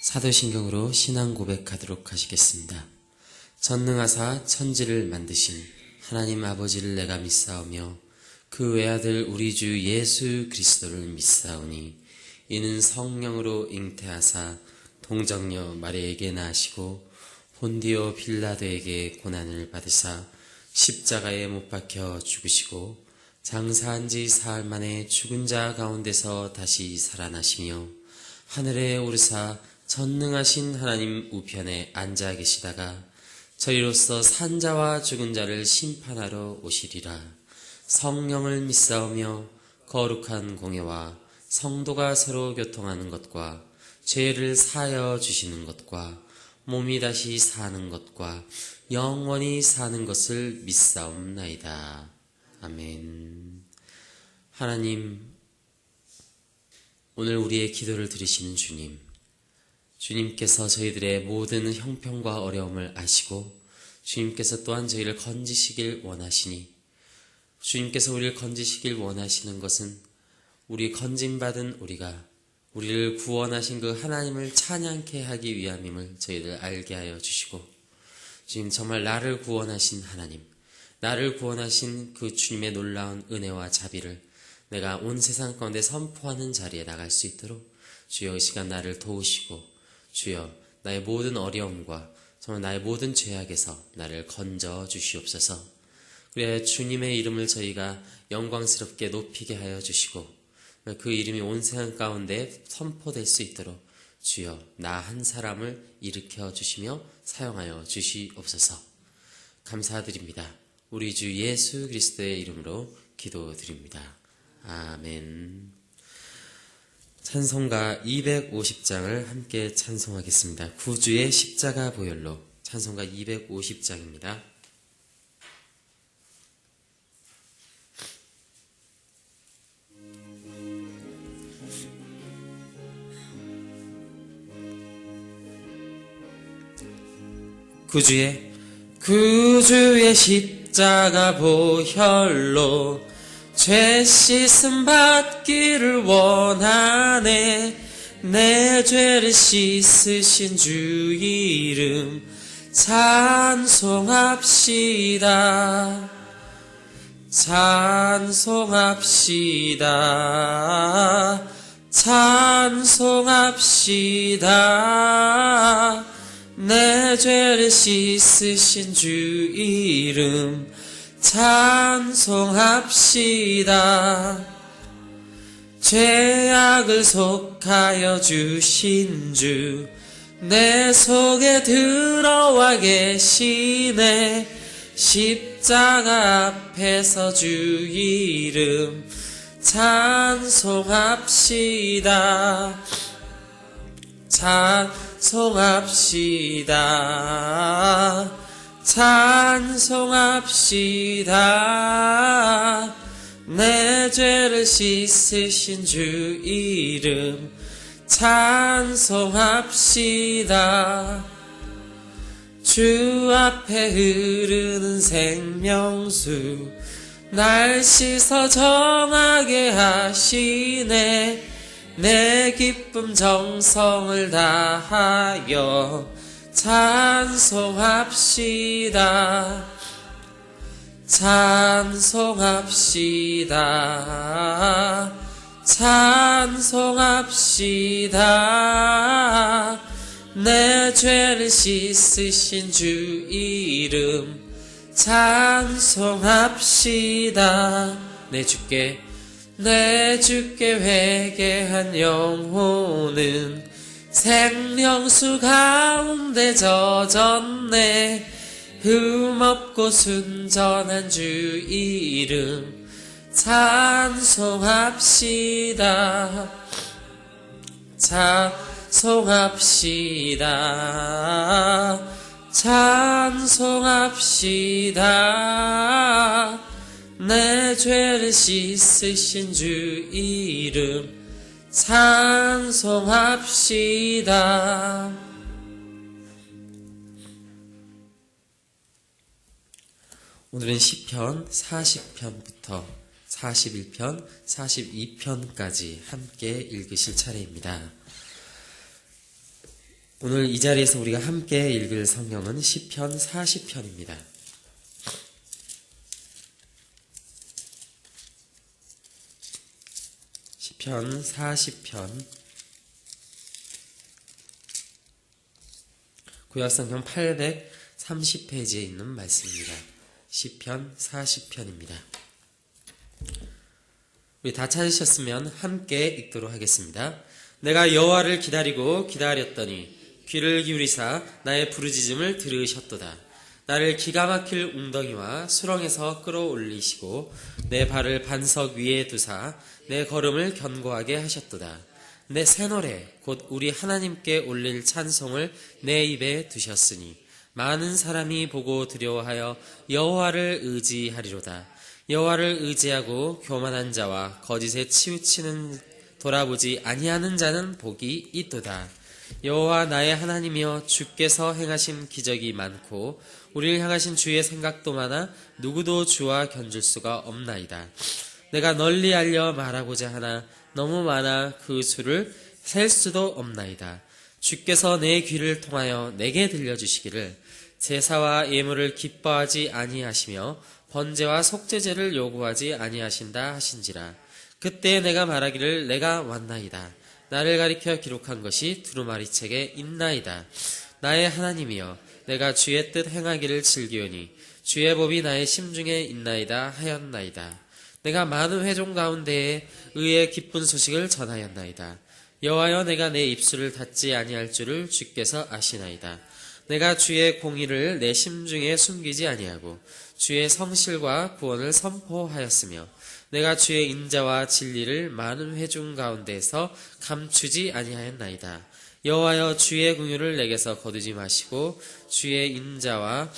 사도신경으로 신앙 고백하도록 하시겠습니다. 전능하사 천지를 만드신 하나님 아버지를 내가 믿사오며 그 외아들 우리 주 예수 그리스도를 믿사오니 이는 성령으로 잉태하사 동정녀 마리아에게 나시고 본디오 빌라도에게 고난을 받으사 십자가에 못 박혀 죽으시고 장사한 지 사흘 만에 죽은 자 가운데서 다시 살아나시며 하늘에 오르사 전능하신 하나님 우편에 앉아 계시다가 저희로서 산자와 죽은 자를 심판하러 오시리라. 성령을 믿사오며 거룩한 공예와 성도가 서로 교통하는 것과 죄를 사하여 주시는 것과 몸이 다시 사는 것과 영원히 사는 것을 믿사옵나이다. 아멘. 하나님, 오늘 우리의 기도를 들으시는 주님께서 저희들의 모든 형편과 어려움을 아시고 주님께서 또한 저희를 건지시길 원하시니, 주님께서 우리를 건지시길 원하시는 것은 우리 건짐받은 우리를 구원하신 그 하나님을 찬양케 하기 위함임을 저희들 알게 하여 주시고, 주님 정말 나를 구원하신 하나님, 나를 구원하신 그 주님의 놀라운 은혜와 자비를 내가 온 세상 가운데 선포하는 자리에 나갈 수 있도록 주여 이 시간 나를 도우시고, 주여 나의 모든 어려움과 정말 나의 모든 죄악에서 나를 건져 주시옵소서. 그래야 주님의 이름을 저희가 영광스럽게 높이게 하여 주시고 그 이름이 온 세상 가운데 선포될 수 있도록 주여 나 한 사람을 일으켜 주시며 사용하여 주시옵소서. 감사드립니다. 우리 주 예수 그리스도의 이름으로 기도드립니다. 아멘. 찬송가 250장을 함께 찬송하겠습니다. 구주의 십자가 보혈로 찬송가 250장입니다. 구주의 십자가 보혈로 죄 씻음 받기를 원하네. 내 죄를 씻으신 주 이름 찬송합시다. 찬송합시다. 찬송합시다. 내 죄를 씻으신 주 이름 찬송합시다. 죄악을 속하여 주신 주 내 속에 들어와 계시네. 십자가 앞에서 주 이름 찬송합시다. 찬송합시다. 찬송합시다. 내 죄를 씻으신 주 이름 찬송합시다. 주 앞에 흐르는 생명수 날 씻어 정하게 하시네. 내 기쁨 정성을 다하여 찬송합시다. 찬송합시다. 찬송합시다. 내 죄를 씻으신 주 이름 찬송합시다. 내 주께 회개한 영혼은 생명수 가운데 젖었네. 흠없고 순전한 주 이름 찬송합시다. 찬송합시다. 찬송합시다. 내 죄를 씻으신 주 이름 찬송합시다. 오늘은 시편 40편부터 41편, 42편까지 함께 읽으실 차례입니다. 오늘 이 자리에서 우리가 함께 읽을 성경은 시편 40편입니다. 시편 40편, 구약성경 830페이지에 있는 말씀입니다. 시편 40편입니다. 우리 다 찾으셨으면 함께 읽도록 하겠습니다. 내가 여호와를 기다리고 기다렸더니 귀를 기울이사 나의 부르짖음을 들으셨도다. 나를 기가 막힐 웅덩이와 수렁에서 끌어올리시고 내 발을 반석 위에 두사 내 걸음을 견고하게 하셨도다. 내 새 노래 곧 우리 하나님께 올릴 찬송을 내 입에 두셨으니 많은 사람이 보고 두려워하여 여호와를 의지하리로다. 여호와를 의지하고 교만한 자와 거짓에 치우치는 돌아보지 아니하는 자는 복이 있도다. 여호와 나의 하나님이여, 주께서 행하신 기적이 많고 우리를 향하신 주의 생각도 많아 누구도 주와 견줄 수가 없나이다. 내가 널리 알려 말하고자 하나 너무 많아 그 수를 셀 수도 없나이다. 주께서 내 귀를 통하여 내게 들려주시기를 제사와 예물을 기뻐하지 아니하시며 번제와 속죄제를 요구하지 아니하신다 하신지라. 그때 내가 말하기를 내가 왔나이다. 나를 가리켜 기록한 것이 두루마리 책에 있나이다. 나의 하나님이여, 내가 주의 뜻 행하기를 즐기오니 주의 법이 나의 심중에 있나이다 하였나이다. 내가 많은 회종 가운데에 의의 기쁜 소식을 전하였나이다. 여호와여, 내가 내 입술을 닫지 아니할 줄을 주께서 아시나이다. 내가 주의 공의를 내 심중에 숨기지 아니하고 주의 성실과 구원을 선포하였으며 내가 주의 인자와 진리를 많은 회중 가운데에서 감추지 아니하였나이다. 여호와여, 주의 긍휼을 내게서 거두지 마시고 주의 인자와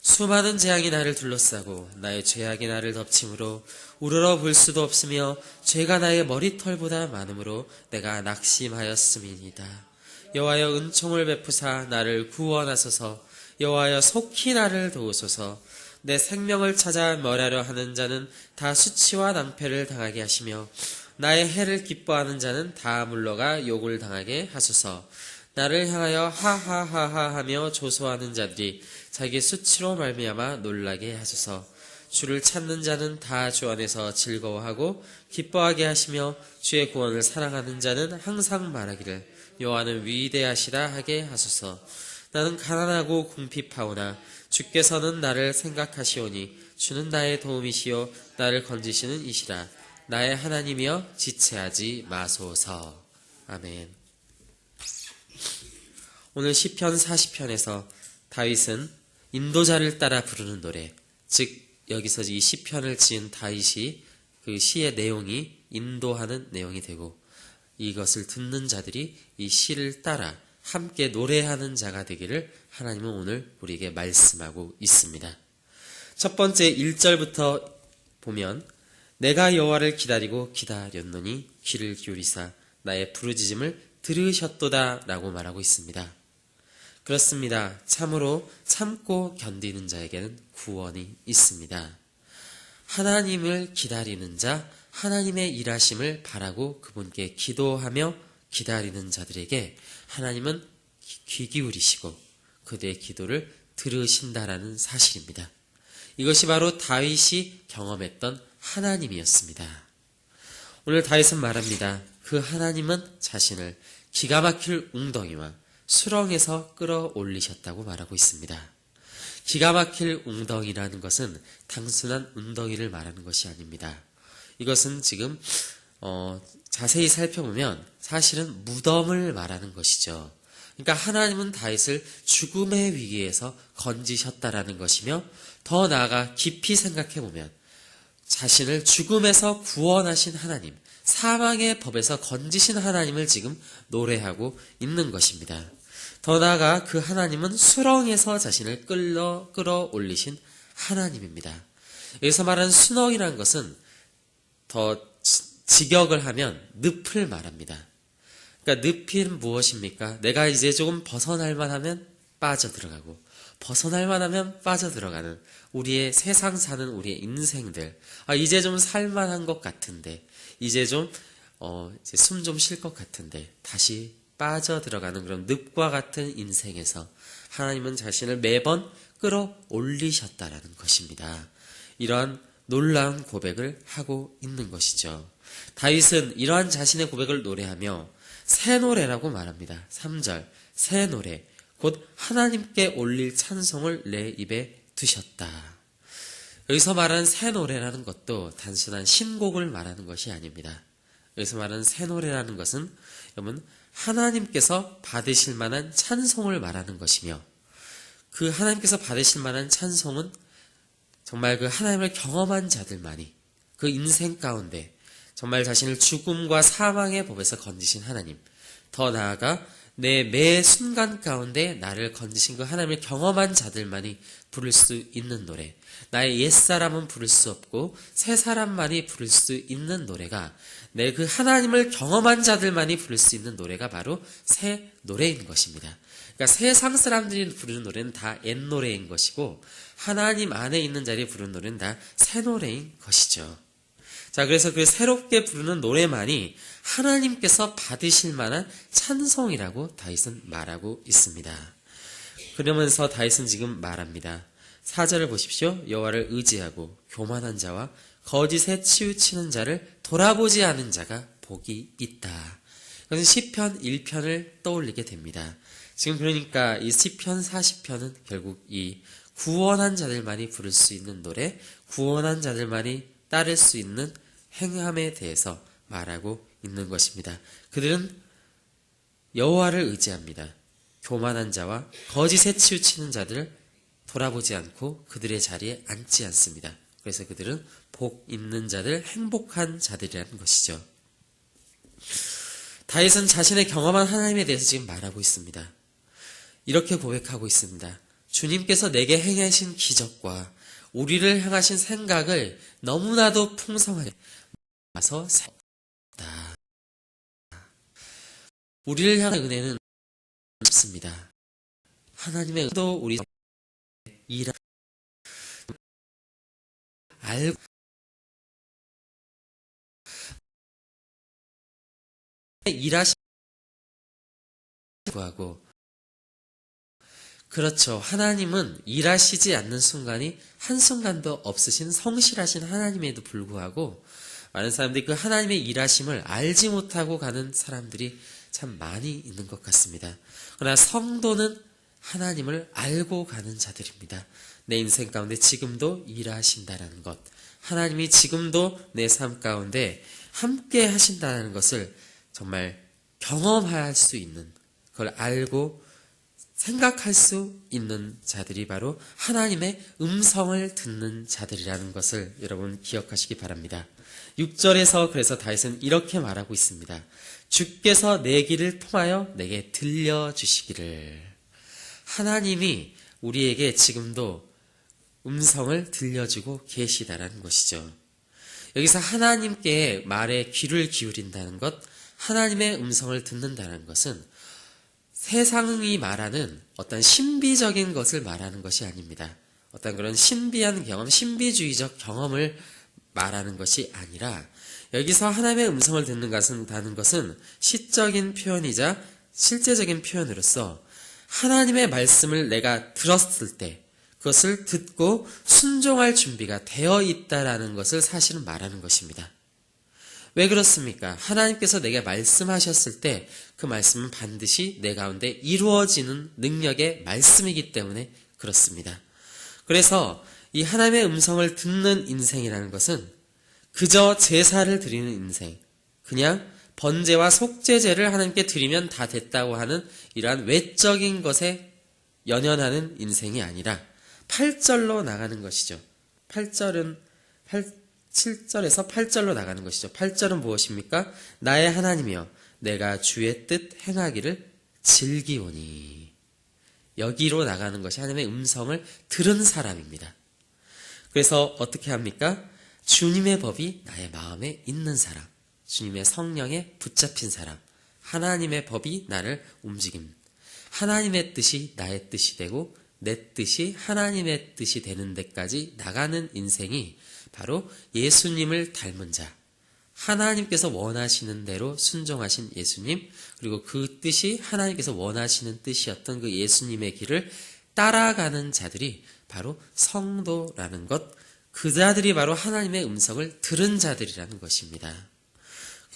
수많은 재앙이 나를 둘러싸고 나의 죄악이 나를 덮침으로 우러러 볼 수도 없으며 죄가 나의 머리털보다 많음으로 내가 낙심하였음이니이다. 여호와여, 은총을 베푸사 나를 구원하소서. 여호와여, 속히 나를 도우소서. 내 생명을 찾아 멸하려 하는 자는 다 수치와 낭패를 당하게 하시며 나의 해를 기뻐하는 자는 다 물러가 욕을 당하게 하소서. 나를 향하여 하하하하 하며 조소하는 자들이 자기 수치로 말미암아 놀라게 하소서. 주를 찾는 자는 다 주 안에서 즐거워하고 기뻐하게 하시며 주의 구원을 사랑하는 자는 항상 말하기를 여호와는 위대하시다 하게 하소서. 나는 가난하고 궁핍하오나 주께서는 나를 생각하시오니 주는 나의 도움이시요 나를 건지시는 이시라. 나의 하나님이여, 지체하지 마소서. 아멘. 오늘 시편 40편에서 다윗은 인도자를 따라 부르는 노래, 즉 여기서 이 시편을 지은 다윗이 그 시의 내용이 인도하는 내용이 되고 이것을 듣는 자들이 이 시를 따라 함께 노래하는 자가 되기를 하나님은 오늘 우리에게 말씀하고 있습니다. 첫 번째 1절부터 보면 내가 여호와를 기다리고 기다렸노니 귀를 기울이사 나의 부르짖음을 들으셨도다 라고 말하고 있습니다. 그렇습니다. 참으로 참고 견디는 자에게는 구원이 있습니다. 하나님을 기다리는 자, 하나님의 일하심을 바라고 그분께 기도하며 기다리는 자들에게 하나님은 귀 기울이시고 그들의 기도를 들으신다라는 사실입니다. 이것이 바로 다윗이 경험했던 하나님이었습니다. 오늘 다윗은 말합니다. 그 하나님은 자신을 기가 막힐 웅덩이와 수렁에서 끌어올리셨다고 말하고 있습니다. 기가 막힐 웅덩이라는 것은 단순한 웅덩이를 말하는 것이 아닙니다. 이것은 지금 자세히 살펴보면 사실은 무덤을 말하는 것이죠. 그러니까 하나님은 다윗을 죽음의 위기에서 건지셨다라는 것이며 더 나아가 깊이 생각해보면 자신을 죽음에서 구원하신 하나님, 사망의 법에서 건지신 하나님을 지금 노래하고 있는 것입니다. 더 나아가 그 하나님은 수렁에서 자신을 끌어올리신 하나님입니다. 여기서 말하는 수렁이라는 것은 더 직역을 하면 늪을 말합니다. 그러니까 늪은 무엇입니까? 내가 이제 조금 벗어날 만하면 빠져들어가고 벗어날 만하면 빠져들어가는 우리의 세상 사는 우리의 인생들. 이제 좀 살만한 것 같은데 이제 좀 이제 숨 좀 쉴 것 같은데 다시 빠져들어가는 그런 늪과 같은 인생에서 하나님은 자신을 매번 끌어올리셨다라는 것입니다. 이러한 놀라운 고백을 하고 있는 것이죠. 다윗은 이러한 자신의 고백을 노래하며 새 노래라고 말합니다. 3절 새 노래 곧 하나님께 올릴 찬송을 내 입에 두셨다. 여기서 말하는 새 노래라는 것도 단순한 신곡을 말하는 것이 아닙니다. 여기서 말하는 새 노래라는 것은 여러분 하나님께서 받으실 만한 찬송을 말하는 것이며 그 하나님께서 받으실 만한 찬송은 정말 그 하나님을 경험한 자들만이 그 인생 가운데 정말 자신을 죽음과 사망의 법에서 건지신 하나님, 더 나아가 내 매 순간 가운데 나를 건지신 그 하나님을 경험한 자들만이 부를 수 있는 노래, 나의 옛사람은 부를 수 없고 새 사람만이 부를 수 있는 노래가 내 그 하나님을 경험한 자들만이 부를 수 있는 노래가 바로 새 노래인 것입니다. 그러니까 세상 사람들이 부르는 노래는 다 옛 노래인 것이고 하나님 안에 있는 자들이 부르는 노래는 다 새 노래인 것이죠. 자, 그래서 그 새롭게 부르는 노래만이 하나님께서 받으실 만한 찬송이라고 다윗은 말하고 있습니다. 그러면서 다윗은 지금 말합니다. 4절을 보십시오. 여호와를 의지하고 교만한 자와 거짓에 치우치는 자를 돌아보지 않은 자가 복이 있다. 이것은 시편 1편을 떠올리게 됩니다. 지금 그러니까 이 시편 40편은 결국 이 구원한 자들만이 부를 수 있는 노래, 구원한 자들만이 따를 수 있는 행함에 대해서 말하고 있는 것입니다. 그들은 여호와를 의지합니다. 교만한 자와 거짓에 치우치는 자들을 돌아보지 않고 그들의 자리에 앉지 않습니다. 그래서 그들은 복 있는 자들, 행복한 자들이라는 것이죠. 다윗은 자신의 경험한 하나님에 대해서 지금 말하고 있습니다. 이렇게 고백하고 있습니다. 주님께서 내게 행하신 기적과 우리를 향하신 생각을 너무나도 풍성하게 와서 세웠다. 우리를 향한 은혜는 없습니다. 하나님의 은혜도 우리 일하 알고 일하시고 하고 그렇죠. 하나님은 일하시지 않는 순간이 한순간도 없으신 성실하신 하나님에도 불구하고 많은 사람들이 그 하나님의 일하심을 알지 못하고 가는 사람들이 참 많이 있는 것 같습니다. 그러나 성도는 하나님을 알고 가는 자들입니다. 내 인생 가운데 지금도 일하신다는 것, 하나님이 지금도 내 삶 가운데 함께 하신다는 것을 정말 경험할 수 있는, 그걸 알고 생각할 수 있는 자들이 바로 하나님의 음성을 듣는 자들이라는 것을 여러분 기억하시기 바랍니다. 6절에서 그래서 다윗은 이렇게 말하고 있습니다. 주께서 내 길을 통하여 내게 들려주시기를. 하나님이 우리에게 지금도 음성을 들려주고 계시다라는 것이죠. 여기서 하나님께 말에 귀를 기울인다는 것, 하나님의 음성을 듣는다는 것은 세상이 말하는 어떤 신비적인 것을 말하는 것이 아닙니다. 어떤 그런 신비한 경험, 신비주의적 경험을 말하는 것이 아니라 여기서 하나님의 음성을 듣는다는 것은 시적인 표현이자 실제적인 표현으로서 하나님의 말씀을 내가 들었을 때 그것을 듣고 순종할 준비가 되어 있다라는 것을 사실은 말하는 것입니다. 왜 그렇습니까? 하나님께서 내게 말씀하셨을 때 그 말씀은 반드시 내 가운데 이루어지는 능력의 말씀이기 때문에 그렇습니다. 그래서 이 하나님의 음성을 듣는 인생이라는 것은 그저 제사를 드리는 인생, 그냥 번제와 속죄제를 하나님께 드리면 다 됐다고 하는 이러한 외적인 것에 연연하는 인생이 아니라 8절로 나가는 것이죠. 7절에서 8절로 나가는 것이죠. 8절은 무엇입니까? 나의 하나님이여 내가 주의 뜻 행하기를 즐기오니. 여기로 나가는 것이 하나님의 음성을 들은 사람입니다. 그래서 어떻게 합니까? 주님의 법이 나의 마음에 있는 사람, 주님의 성령에 붙잡힌 사람, 하나님의 법이 나를 움직임, 하나님의 뜻이 나의 뜻이 되고 내 뜻이 하나님의 뜻이 되는 데까지 나가는 인생이 바로 예수님을 닮은 자, 하나님께서 원하시는 대로 순종하신 예수님, 그리고 그 뜻이 하나님께서 원하시는 뜻이었던 그 예수님의 길을 따라가는 자들이 바로 성도라는 것, 그 자들이 바로 하나님의 음성을 들은 자들이라는 것입니다.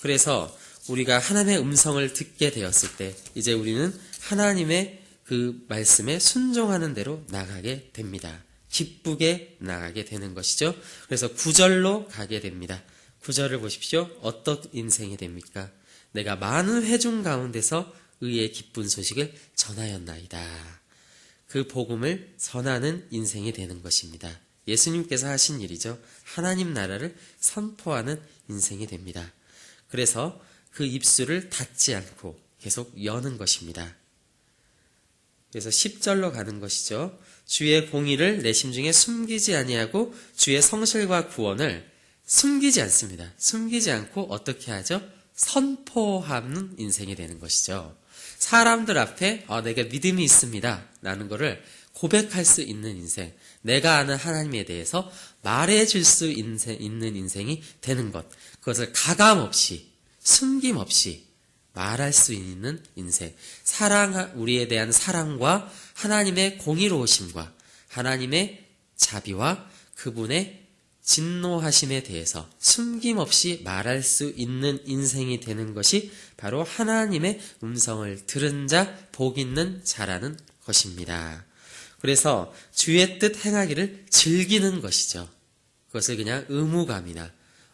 그래서 우리가 하나님의 음성을 듣게 되었을 때 이제 우리는 하나님의 그 말씀에 순종하는 대로 나가게 됩니다. 기쁘게 나가게 되는 것이죠. 그래서 9절로 가게 됩니다. 9절을 보십시오. 어떤 인생이 됩니까? 내가 많은 회중 가운데서 의의 기쁜 소식을 전하였나이다. 그 복음을 전하는 인생이 되는 것입니다. 예수님께서 하신 일이죠. 하나님 나라를 선포하는 인생이 됩니다. 그래서 그 입술을 닫지 않고 계속 여는 것입니다. 그래서 10절로 가는 것이죠. 주의 공의를 내 심중에 숨기지 아니하고 주의 성실과 구원을 숨기지 않습니다. 숨기지 않고 어떻게 하죠? 선포하는 인생이 되는 것이죠. 사람들 앞에 내가 믿음이 있습니다 라는 것을 고백할 수 있는 인생, 내가 아는 하나님에 대해서 말해줄 수 있는 인생이 되는 것, 그것을 가감없이 숨김없이 말할 수 있는 인생, 우리에 대한 사랑과 하나님의 공의로우심과 하나님의 자비와 그분의 진노하심에 대해서 숨김없이 말할 수 있는 인생이 되는 것이 바로 하나님의 음성을 들은 자, 복 있는 자라는 것입니다. 그래서 주의 뜻 행하기를 즐기는 것이죠. 그것을 그냥 의무감이나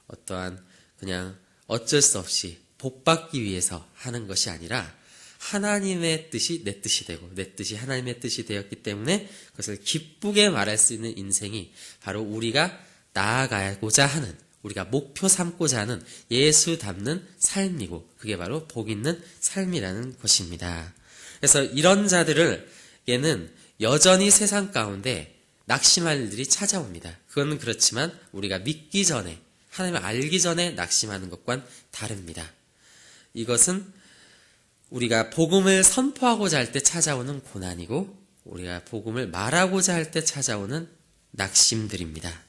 어떠한 그냥 어쩔 수 없이 복받기 위해서 하는 것이 아니라 하나님의 뜻이 내 뜻이 되고 내 뜻이 하나님의 뜻이 되었기 때문에 그것을 기쁘게 말할 수 있는 인생이 바로 우리가 나아가고자 하는, 우리가 목표 삼고자 하는 예수 닮는 삶이고 그게 바로 복 있는 삶이라는 것입니다. 그래서 이런 자들에게는 여전히 세상 가운데 낙심할 일들이 찾아옵니다. 그건 그렇지만 우리가 믿기 전에, 하나님을 알기 전에 낙심하는 것과는 다릅니다. 이것은 우리가 복음을 선포하고자 할 때 찾아오는 고난이고 우리가 복음을 말하고자 할 때 찾아오는 낙심들입니다.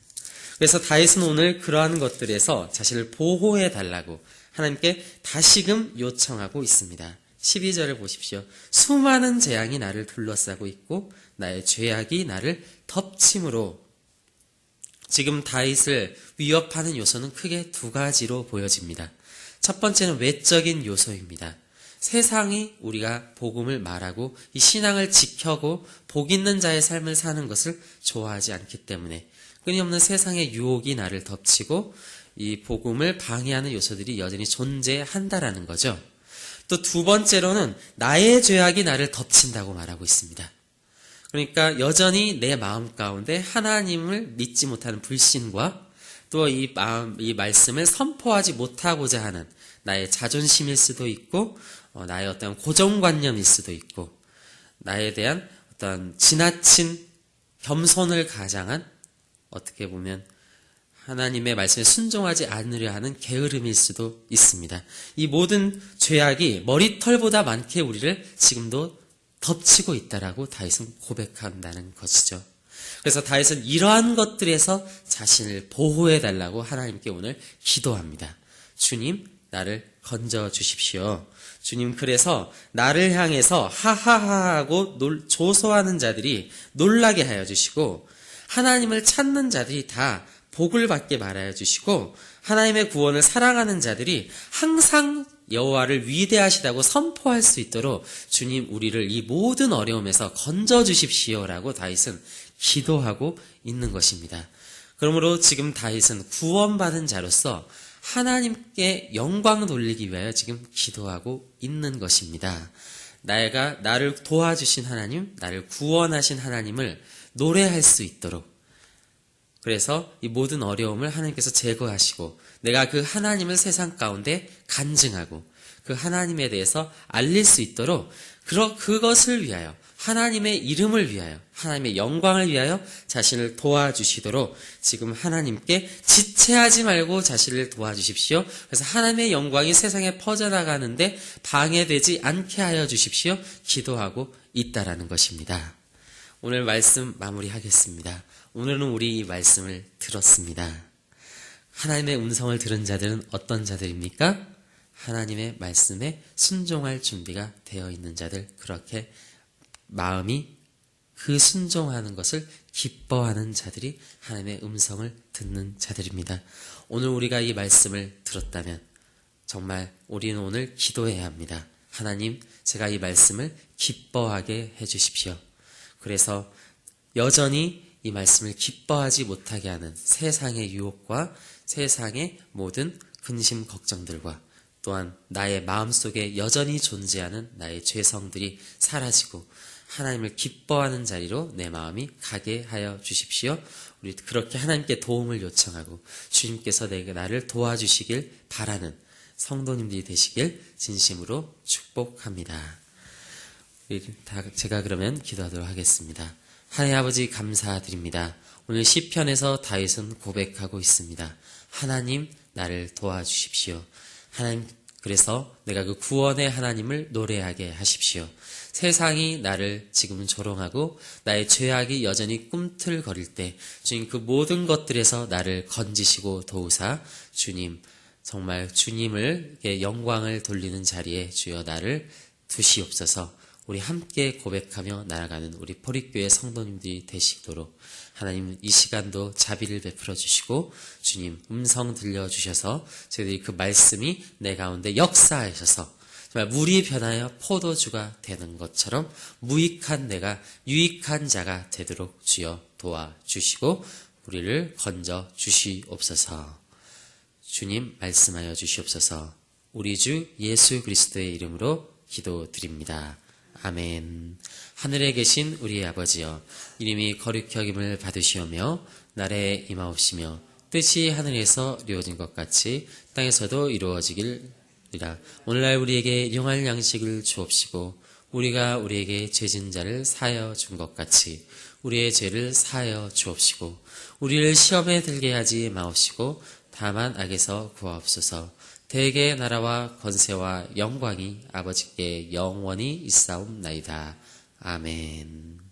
그래서 다윗은 오늘 그러한 것들에서 자신을 보호해 달라고 하나님께 다시금 요청하고 있습니다. 12절을 보십시오. 수많은 재앙이 나를 둘러싸고 있고 나의 죄악이 나를 덮침으로. 지금 다윗을 위협하는 요소는 크게 두 가지로 보여집니다. 첫 번째는 외적인 요소입니다. 세상이 우리가 복음을 말하고 이 신앙을 지켜고 복 있는 자의 삶을 사는 것을 좋아하지 않기 때문에 끊임없는 세상의 유혹이 나를 덮치고 이 복음을 방해하는 요소들이 여전히 존재한다라는 거죠. 또 두 번째로는 나의 죄악이 나를 덮친다고 말하고 있습니다. 그러니까 여전히 내 마음 가운데 하나님을 믿지 못하는 불신과 또 이 말씀을 선포하지 못하고자 하는 나의 자존심일 수도 있고 나의 어떤 고정관념일 수도 있고 나에 대한 어떤 지나친 겸손을 가장한 어떻게 보면 하나님의 말씀에 순종하지 않으려 하는 게으름일 수도 있습니다. 이 모든 죄악이 머리털보다 많게 우리를 지금도 덮치고 있다라고 다윗은 고백한다는 것이죠. 그래서 다윗은 이러한 것들에서 자신을 보호해 달라고 하나님께 오늘 기도합니다. 주님, 나를 건져 주십시오. 주님, 그래서 나를 향해서 하하하하고 조소하는 자들이 놀라게 하여 주시고 하나님을 찾는 자들이 다 복을 받게 말하여 주시고 하나님의 구원을 사랑하는 자들이 항상 여호와를 위대하시다고 선포할 수 있도록 주님, 우리를 이 모든 어려움에서 건져 주십시오라고 다윗은 기도하고 있는 것입니다. 그러므로 지금 다윗은 구원받은 자로서 하나님께 영광 돌리기 위하여 지금 기도하고 있는 것입니다. 나를 도와주신 하나님, 나를 구원하신 하나님을 노래할 수 있도록, 그래서 이 모든 어려움을 하나님께서 제거하시고 내가 그 하나님을 세상 가운데 간증하고 그 하나님에 대해서 알릴 수 있도록 그것을 위하여, 하나님의 이름을 위하여, 하나님의 영광을 위하여 자신을 도와주시도록 지금 하나님께 지체하지 말고 자신을 도와주십시오. 그래서 하나님의 영광이 세상에 퍼져나가는데 방해되지 않게 하여 주십시오. 기도하고 있다라는 것입니다. 오늘 말씀 마무리하겠습니다. 오늘은 우리 이 말씀을 들었습니다. 하나님의 음성을 들은 자들은 어떤 자들입니까? 하나님의 말씀에 순종할 준비가 되어 있는 자들, 그렇게 마음이 그 순종하는 것을 기뻐하는 자들이 하나님의 음성을 듣는 자들입니다. 오늘 우리가 이 말씀을 들었다면 정말 우리는 오늘 기도해야 합니다. 하나님, 제가 이 말씀을 기뻐하게 해주십시오. 그래서 여전히 이 말씀을 기뻐하지 못하게 하는 세상의 유혹과 세상의 모든 근심 걱정들과 또한 나의 마음속에 여전히 존재하는 나의 죄성들이 사라지고 하나님을 기뻐하는 자리로 내 마음이 가게 하여 주십시오. 우리 그렇게 하나님께 도움을 요청하고 주님께서 나를 도와주시길 바라는 성도님들이 되시길 진심으로 축복합니다. 제가 그러면 기도하도록 하겠습니다. 하나님 아버지 감사드립니다. 오늘 시편에서 다윗은 고백하고 있습니다. 하나님, 나를 도와주십시오. 하나님, 그래서 내가 그 구원의 하나님을 노래하게 하십시오. 세상이 나를 지금은 조롱하고 나의 죄악이 여전히 꿈틀거릴 때 주님, 그 모든 것들에서 나를 건지시고 도우사 주님, 정말 주님을 영광을 돌리는 자리에 주여 나를 두시옵소서. 우리 함께 고백하며 날아가는 우리 포릿교회 성도님들이 되시도록 하나님 이 시간도 자비를 베풀어 주시고 주님 음성 들려주셔서 저희들이 그 말씀이 내 가운데 역사하셔서 정말 물이 변하여 포도주가 되는 것처럼 무익한 내가 유익한 자가 되도록 주여 도와주시고 우리를 건져 주시옵소서. 주님 말씀하여 주시옵소서. 우리 주 예수 그리스도의 이름으로 기도드립니다. 아멘. 하늘에 계신 우리의 아버지여, 이름이 거룩히 여김을 받으시오며 나라에 임하옵시며 뜻이 하늘에서 이루어진 것 같이 땅에서도 이루어지기를. 오늘날 우리에게 일용할 양식을 주옵시고 우리가 우리에게 죄진 자를 사하여 준 것 같이 우리의 죄를 사하여 주옵시고 우리를 시험에 들게 하지 마옵시고 다만 악에서 구하옵소서. 대개 나라와 권세와 영광이 아버지께 영원히 있사옵나이다. 아멘.